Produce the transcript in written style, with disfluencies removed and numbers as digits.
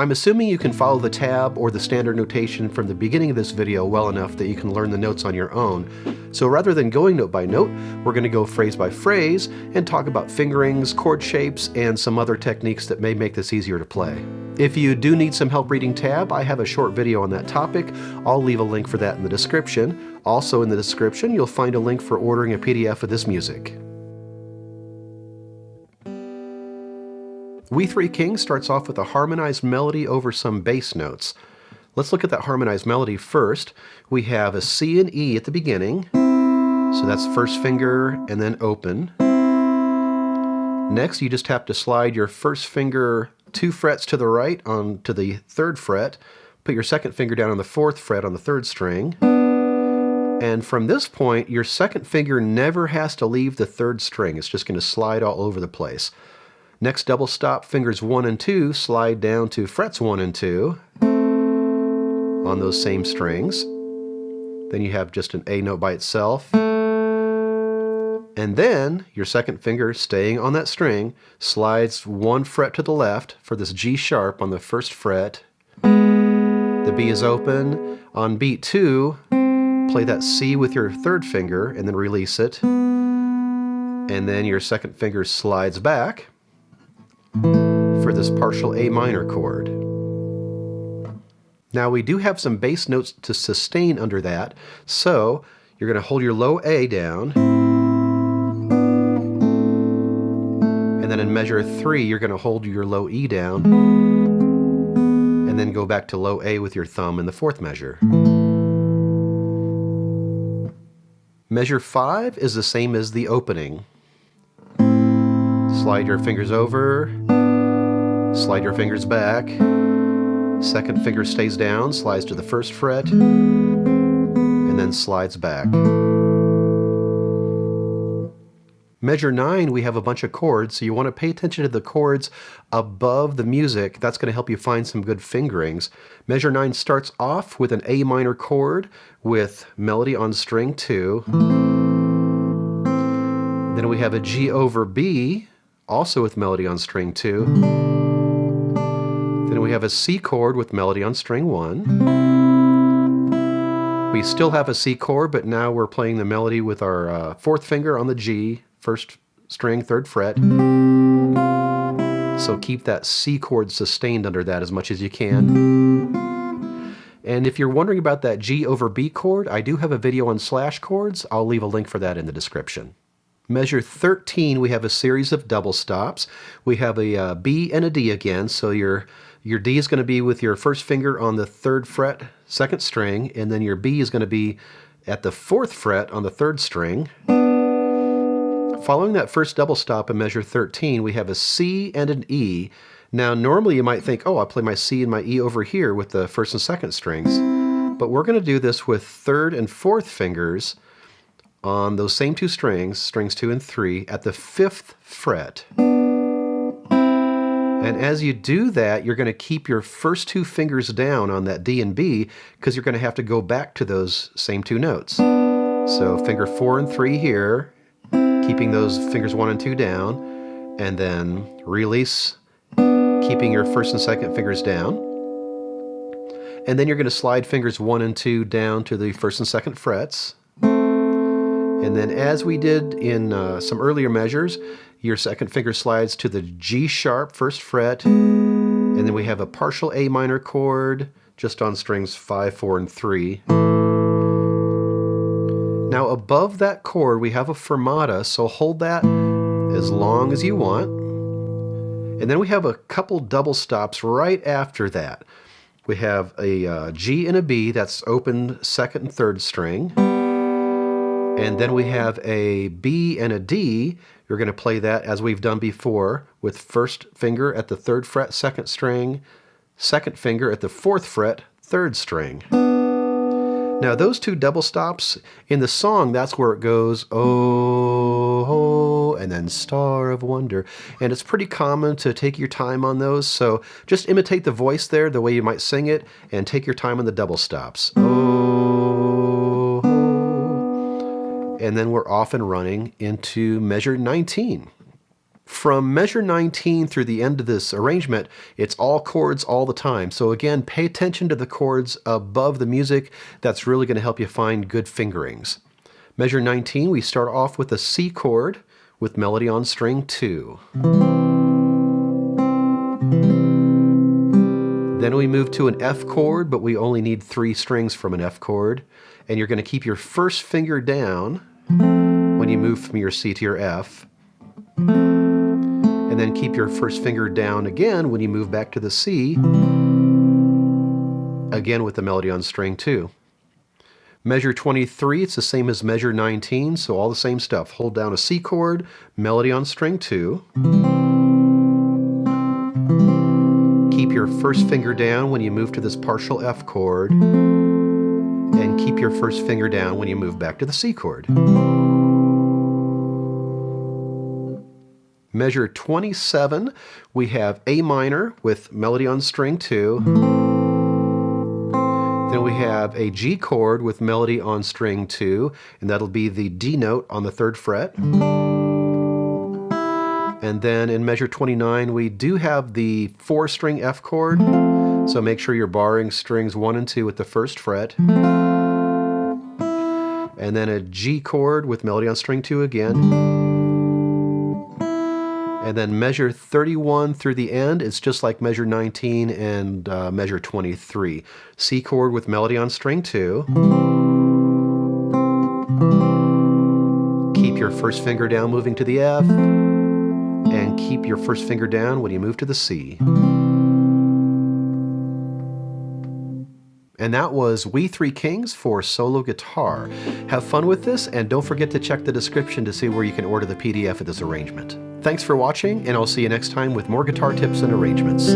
I'm assuming you can follow the tab or the standard notation from the beginning of this video well enough that you can learn the notes on your own. So rather than going note by note, we're going to go phrase by phrase and talk about fingerings, chord shapes, and some other techniques that may make this easier to play. If you do need some help reading tab, I have a short video on that topic. I'll leave a link for that in the description. Also in the description, you'll find a link for ordering a PDF of this music. We Three Kings starts off with a harmonized melody over some bass notes. Let's look at that harmonized melody first. We have a C and E at the beginning, so that's first finger and then open. Next, you just have to slide your first finger 2 frets to the right onto the 3rd fret, put your second finger down on the 4th fret on the 3rd string, and from this point, your second finger never has to leave the 3rd string. It's just going to slide all over the place. Next double stop, fingers 1 and 2 slide down to frets 1 and 2 on those same strings. Then you have just an A note by itself. And then your second finger, staying on that string, slides 1 fret to the left for this G sharp on the 1st fret. The B is open. On beat 2, play that C with your 3rd finger and then release it. And then your second finger slides back for this partial A minor chord. Now we do have some bass notes to sustain under that, so you're going to hold your low A down, and then in measure 3 you're going to hold your low E down, and then go back to low A with your thumb in the 4th measure. Measure 5 is the same as the opening. Slide your fingers over, slide your fingers back, second finger stays down, slides to the 1st fret, and then slides back. Measure 9, we have a bunch of chords, so you want to pay attention to the chords above the music. That's going to help you find some good fingerings. Measure 9 starts off with an A minor chord with melody on string 2. Then we have a G over B, also with melody on string 2. Then we have a C chord with melody on string 1. We still have a C chord, but now we're playing the melody with our 4th finger on the G, 1st string, 3rd fret. So keep that C chord sustained under that as much as you can. And if you're wondering about that G over B chord, I do have a video on slash chords. I'll leave a link for that in the description. Measure 13, we have a series of double stops. We have a B and a D again, so your D is going to be with your 1st finger on the 3rd fret, 2nd string, and then your B is going to be at the 4th fret on the 3rd string. Following that first double stop in measure 13, we have a C and an E. Now normally you might think, oh, I'll play my C and my E over here with the 1st and 2nd strings, but we're going to do this with 3rd and 4th fingers on those same 2 strings, strings 2 and 3, at the 5th fret. And as you do that, you're going to keep your first 2 fingers down on that D and B, because you're going to have to go back to those same 2 notes. So finger 4 and 3 here, keeping those fingers 1 and 2 down, and then release, keeping your 1st and 2nd fingers down. And then you're going to slide fingers 1 and 2 down to the 1st and 2nd frets. And then as we did in some earlier measures, your 2nd finger slides to the G sharp 1st fret, and then we have a partial A minor chord just on strings 5, 4, and 3. Now above that chord we have a fermata, so hold that as long as you want. And then we have a couple double stops right after that. We have a G and a B, that's open 2nd and 3rd string. And then we have a B and a D. You're going to play that as we've done before, with 1st finger at the 3rd fret, 2nd string, 2nd finger at the 4th fret, 3rd string. Now those 2 double stops, in the song, that's where it goes, oh, and then Star of Wonder. And it's pretty common to take your time on those, so just imitate the voice there, the way you might sing it, and take your time on the double stops. Oh, and then we're off and running into measure 19. From measure 19 through the end of this arrangement, it's all chords all the time. So again, pay attention to the chords above the music. That's really going to help you find good fingerings. Measure 19, we start off with a C chord with melody on string 2. Then we move to an F chord, but we only need 3 strings from an F chord. And you're going to keep your first finger down when you move from your C to your F. And then keep your first finger down again when you move back to the C, again with the melody on string 2. Measure 23, it's the same as measure 19, so all the same stuff. Hold down a C chord, melody on string 2. Keep your first finger down when you move to this partial F chord, and keep your first finger down when you move back to the C chord. Measure 27, we have A minor with melody on string 2. Then we have a G chord with melody on string 2, and that'll be the D note on the 3rd fret. And then in measure 29, we do have the 4-string F chord, so make sure you're barring strings 1 and 2 at the 1st fret. And then a G chord with melody on string 2 again. And then measure 31 through the end, it's just like measure 19 and measure 23. C chord with melody on string 2. Keep your first finger down moving to the F, and keep your first finger down when you move to the C. And that was We Three Kings for solo guitar. Have fun with this, and don't forget to check the description to see where you can order the PDF of this arrangement. Thanks for watching, and I'll see you next time with more guitar tips and arrangements.